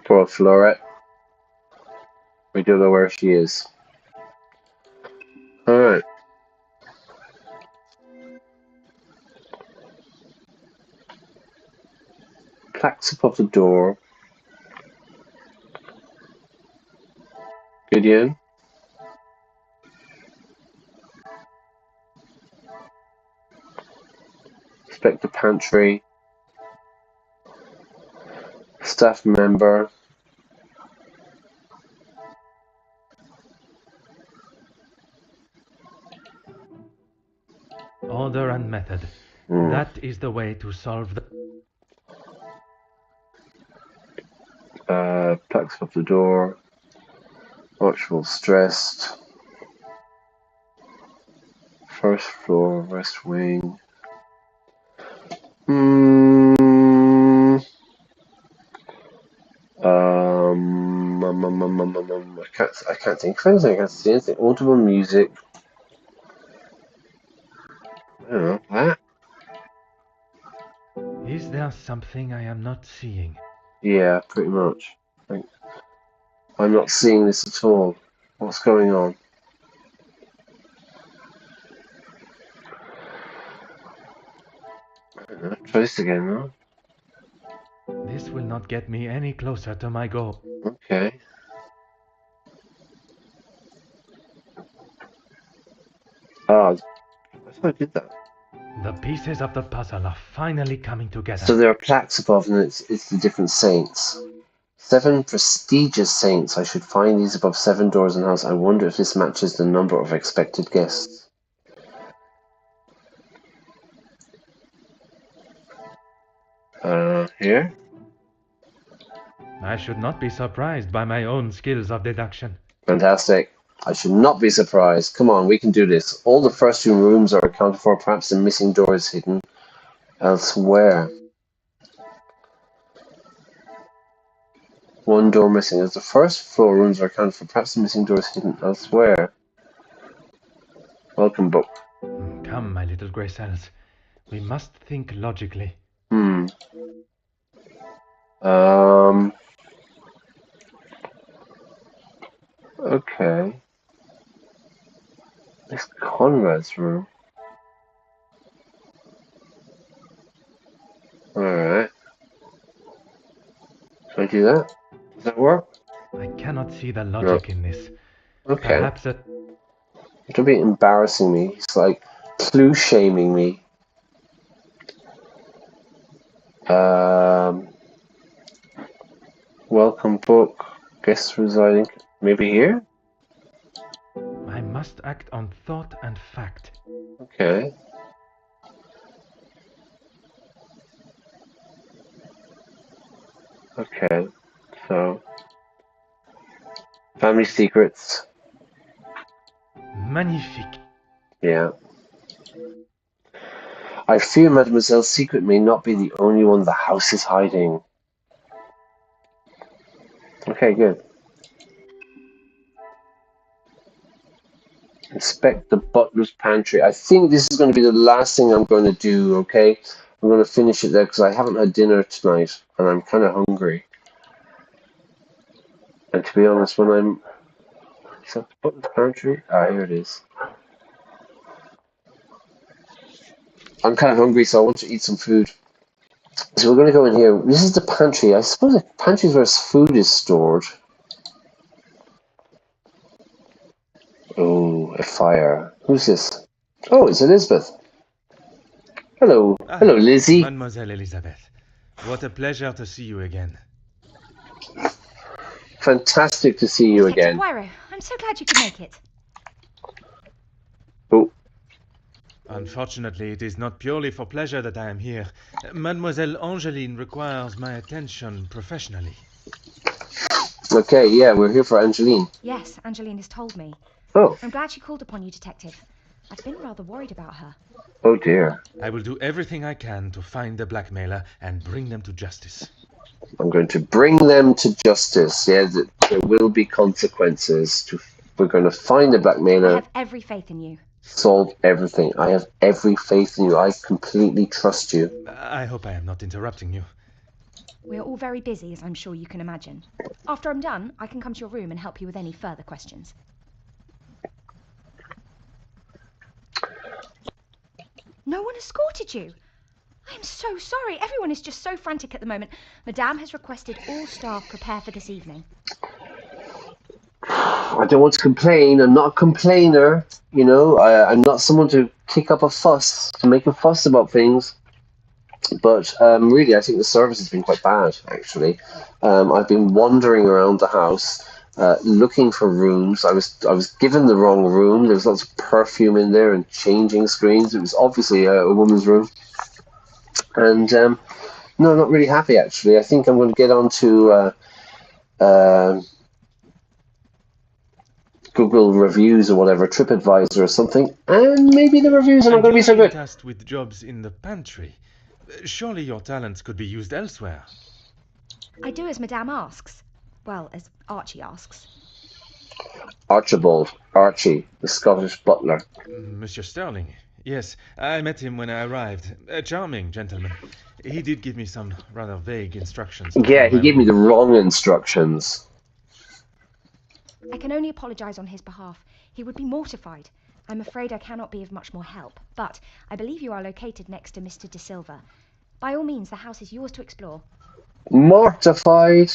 Poor Florette. We don't know where she is. Alright. Plaques above the door. Gideon. Inspect the pantry. Staff member. Order and method. That is the way to solve the... Plaques above the door. Watchful stressed. First floor, west wing. I can't think of anything. I can't see anything. Audible music. I don't know. That? Is there something I am not seeing? Yeah, pretty much. I'm not seeing this at all. What's going on? I don't know. Try this again, though. This will not get me any closer to my goal. Okay. I thought I did that. The pieces of the puzzle are finally coming together. So there are plaques above, and it's the different saints. 7 prestigious saints. I should find these above 7 doors in the house. I wonder if this matches the number of expected guests. Here? I should not be surprised by my own skills of deduction. Fantastic. I should not be surprised. Come on, we can do this. All the first 2 rooms are accounted for. Perhaps the missing door is hidden elsewhere. 1 door missing. As the first floor rooms are accounted for, perhaps the missing door is hidden elsewhere. Welcome, book. Come, my little grey cells. We must think logically. Okay. It's Conrad's room. Alright. Should I do that? Does that work? I cannot see the logic in this. Okay. Perhaps that... It'll be embarrassing me. It's like clue shaming me. Welcome book. Guests residing. Maybe here? I must act on thought and fact. Okay. Okay. So. Family secrets. Magnifique. Yeah. I fear Mademoiselle's secret may not be the only one the house is hiding. Okay, good. Inspect the butler's pantry. I think this is going to be the last thing I'm going to do, okay? I'm going to finish it there because I haven't had dinner tonight and I'm kind of hungry. And to be honest, when I'm... Is that the butler's pantry? Ah, here it is. I'm kind of hungry, so I want to eat some food. So we're going to go in here. This is the pantry. I suppose the pantry is where food is stored. Oh, a fire. Who's this? Oh, it's Elizabeth. Hello. Hello, Lizzie. Mademoiselle Elizabeth. What a pleasure to see you again. Fantastic to see you again. Poirot, I'm so glad you could make it. Oh. Unfortunately, it is not purely for pleasure that I am here. Mademoiselle Angeline requires my attention professionally. Okay, yeah, we're here for Angeline. Yes, Angeline has told me. Oh. I'm glad she called upon you, Detective. I've been rather worried about her. Oh dear. I will do everything I can to find the blackmailer and bring them to justice. I'm going to bring them to justice. Yeah, there will be consequences. We're going to find the blackmailer. I have every faith in you. Solve everything. I have every faith in you. I completely trust you. I hope I am not interrupting you. We are all very busy, as I'm sure you can imagine. After I'm done, I can come to your room and help you with any further questions. No one escorted you? I am so sorry. Everyone is just so frantic at the moment. Madame has requested all staff prepare for this evening. I don't want to complain. I'm not a complainer. You know, I'm not someone to kick up a fuss, to make a fuss about things. But really, I think the service has been quite bad, actually. I've been wandering around the house looking for rooms. I was given the wrong room. There was lots of perfume in there and changing screens. It was obviously a woman's room. And no, not really happy, actually. I think I'm going to get on to Google reviews or whatever, TripAdvisor or something, and maybe the reviews are not going to be so good. Tasked with jobs in the pantry. Surely your talents could be used elsewhere. I do as Madame asks. Well, as Archie asks. Archie, the Scottish butler. Monsieur Sterling. Yes, I met him when I arrived. A charming gentleman. He did give me some rather vague instructions. Yeah, he gave me the wrong instructions. I can only apologise on his behalf. He would be mortified. I'm afraid I cannot be of much more help, but I believe you are located next to Mr. De Silva. By all means, the house is yours to explore. Mortified.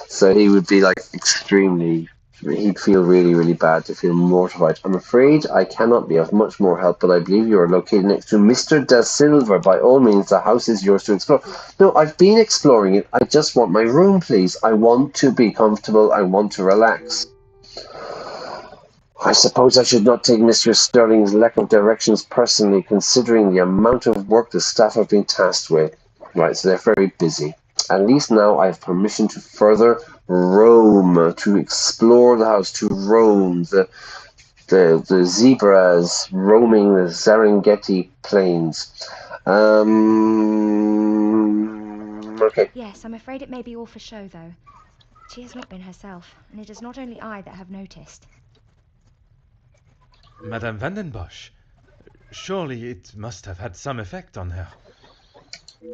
So he would be like extremely, he'd feel really, really bad to feel mortified. I'm afraid I cannot be of much more help, but I believe you are located next to Mr. De Silva. By all means, the house is yours to explore. No, I've been exploring it. I just want my room, please. I want to be comfortable. I want to relax. I suppose I should not take Mr. Sterling's lack of directions personally, considering the amount of work the staff have been tasked with. Right, so they're very busy. At least now I have permission to further roam, to explore the house, to roam the zebras roaming the Serengeti plains. Okay. Yes, I'm afraid it may be all for show, though. She has not been herself, and it is not only I that have noticed. Madame Vandenbosch. Surely it must have had some effect on her.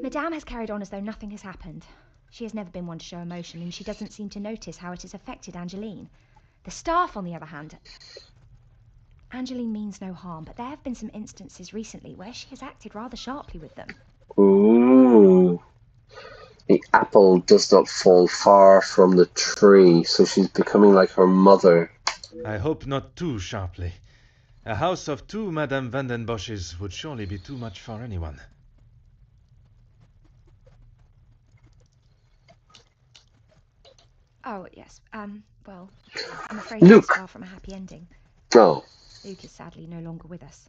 Madame has carried on as though nothing has happened. She has never been one to show emotion, and she doesn't seem to notice how it has affected Angeline. The staff, on the other hand... Angeline means no harm, but there have been some instances recently where she has acted rather sharply with them. Ooh. The apple does not fall far from the tree, so she's becoming like her mother. I hope not too sharply. A house of 2 Madame Vandenbosches would surely be too much for anyone. Oh, yes. Well, I'm afraid Luke. it's far from a happy ending. Oh. Luke is sadly no longer with us.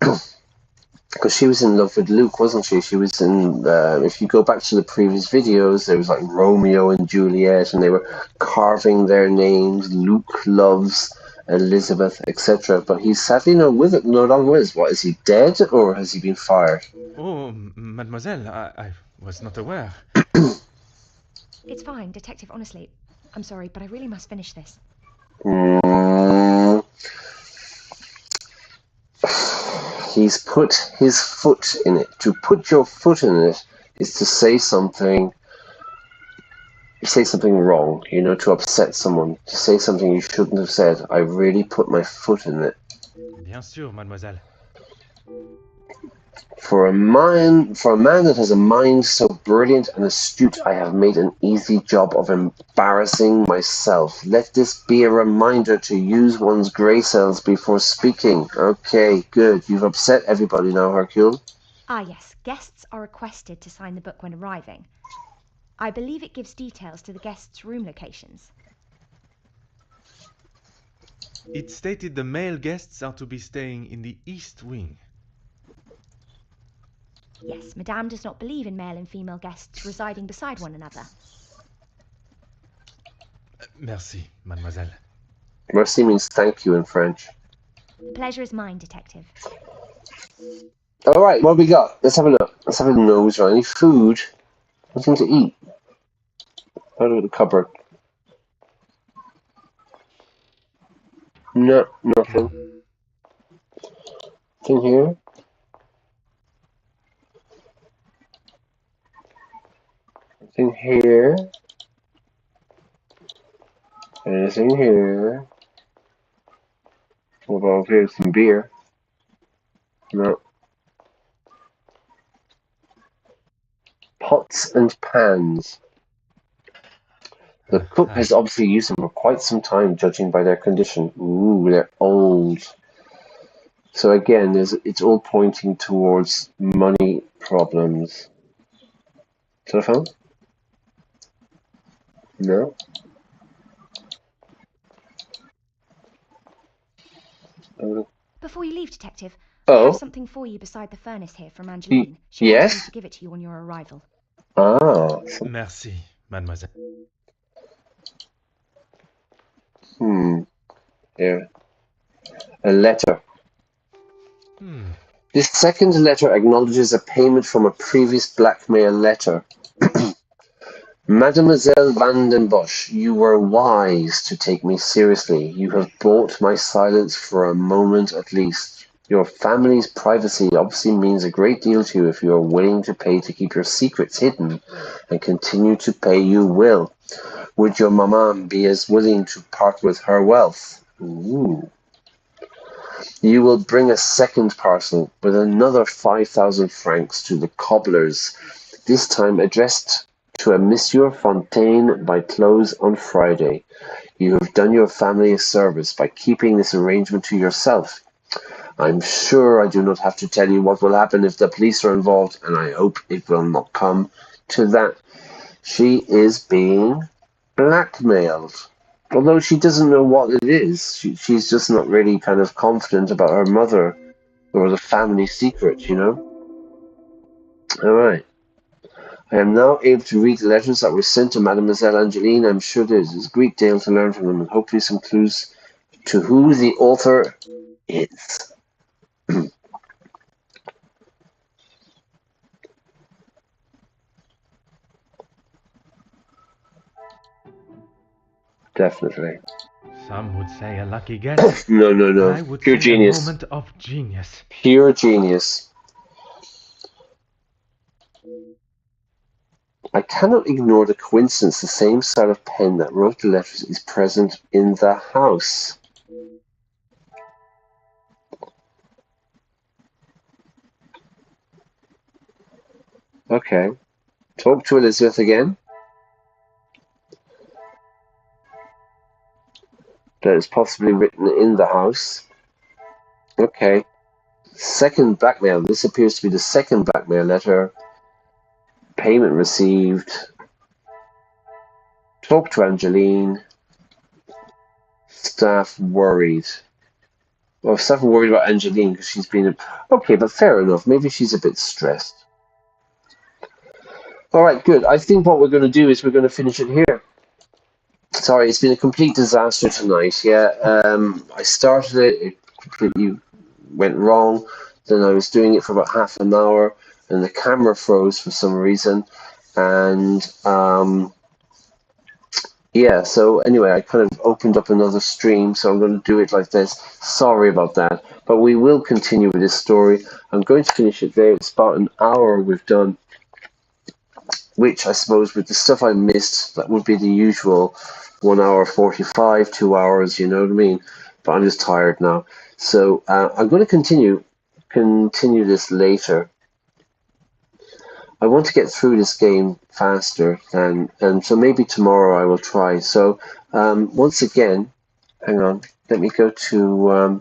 Because she was in love with Luke, wasn't she? She was in, if you go back to the previous videos, there was like Romeo and Juliet, and they were carving their names. Luke loves Elizabeth, etc. But he's sadly no longer with us. What, is he dead, or has he been fired? Oh, mademoiselle, I was not aware. It's fine, Detective, honestly. I'm sorry, but I really must finish this. He's put his foot in it. To put your foot in it is to say something wrong, you know, to upset someone, to say something you shouldn't have said. I really put my foot in it. Bien sûr, mademoiselle. For a man that has a mind so brilliant and astute, I have made an easy job of embarrassing myself. Let this be a reminder to use one's grey cells before speaking. Okay, good. You've upset everybody now, Hercule. Ah, yes. Guests are requested to sign the book when arriving. I believe it gives details to the guests' room locations. It stated the male guests are to be staying in the East Wing. Yes, Madame does not believe in male and female guests residing beside one another. Merci, mademoiselle. Merci means thank you in French. The pleasure is mine, Detective. All right, what have we got? Let's have a look. Let's have a nose around. Any food? Nothing to eat. Out of the cupboard. No, nothing. Nothing here. Anything here? Anything here? What about here? Some beer? No. Pots and pans. The cook has obviously used them for quite some time, judging by their condition. Ooh, they're old. So again, it's all pointing towards money problems. Telephone? No. Before you leave, Detective, I Oh, have something for you beside the furnace here from Angeline. She yes? asked me to give it to you on your arrival. Ah. Merci, mademoiselle. Here. A letter. Hmm. This second letter acknowledges a payment from a previous blackmail letter. Mademoiselle Van den Bosch, you were wise to take me seriously. You have bought my silence for a moment at least. Your family's privacy obviously means a great deal to you if you are willing to pay to keep your secrets hidden, and continue to pay you will. Would your maman be as willing to part with her wealth? Ooh. You will bring a second parcel with another 5,000 francs to the cobblers, this time addressed to a Monsieur Fontaine by close on Friday. You have done your family a service by keeping this arrangement to yourself. I'm sure I do not have to tell you what will happen if the police are involved, and I hope it will not come to that. She is being blackmailed. Although she doesn't know what it is. She's just not really kind of confident about her mother or the family secret, you know? Alright. I am now able to read the letters that were sent to Mademoiselle Angeline. I'm sure there is a great deal to learn from them, and hopefully some clues to who the author is. Definitely. Some would say a lucky guess. No. I would Pure say genius. a moment of genius. Pure genius. I cannot ignore the coincidence the same style of pen that wrote the letters is present in the house. Okay. Talk to Elizabeth again. That is possibly written in the house. Okay. Second blackmail. This appears to be the second blackmail letter. Payment received. Talk to Angeline. Staff worried. Well, staff are worried about Angeline because she's been... Okay, but fair enough. Maybe she's a bit stressed. All right, good. I think what we're going to do is we're going to finish it here. Sorry, it's been a complete disaster tonight. Yeah, I started it. It completely went wrong. Then I was doing it for about half an hour, and the camera froze for some reason. And yeah, so anyway, I kind of opened up another stream, so I'm going to do it like this. Sorry about that, but we will continue with this story. I'm going to finish it there. It's about an hour we've done, which I suppose with the stuff I missed, that would be the usual 1 hour 45, 2 hours, you know what I mean? But I'm just tired now. So I'm going to continue this later. I want to get through this game faster, and so maybe tomorrow I will try. So once again, hang on, let me go to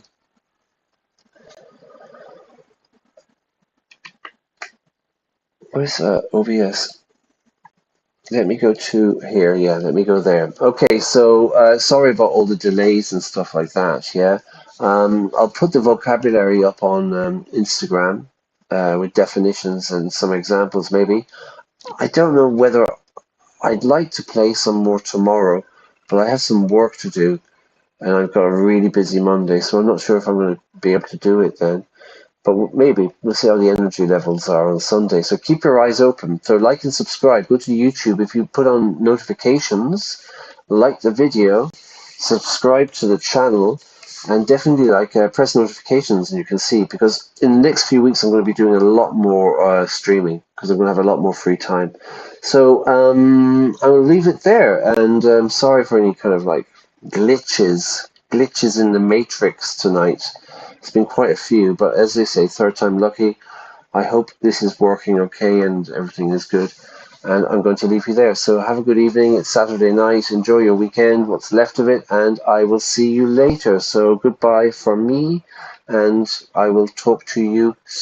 where's OBS? Let me go to here. Yeah, let me go there. Okay, so sorry about all the delays and stuff like that. Yeah, I'll put the vocabulary up on Instagram with definitions and some examples maybe. I don't know whether I'd like to play some more tomorrow, but I have some work to do, and I've got a really busy Monday, so I'm not sure if I'm going to be able to do it then. But maybe we'll see how the energy levels are on Sunday. So keep your eyes open. So like and subscribe. Go to YouTube. If you put on notifications, like the video, subscribe to the channel, And definitely press notifications, and you can see, because in the next few weeks I'm going to be doing a lot more streaming because I'm going to have a lot more free time. So I will leave it there, and sorry for any kind of glitches in the matrix tonight. It's been quite a few, but as they say, third time lucky. I hope this is working okay and everything is good. And I'm going to leave you there. So have a good evening. It's Saturday night. Enjoy your weekend, what's left of it, and I will see you later. So goodbye from me, and I will talk to you soon.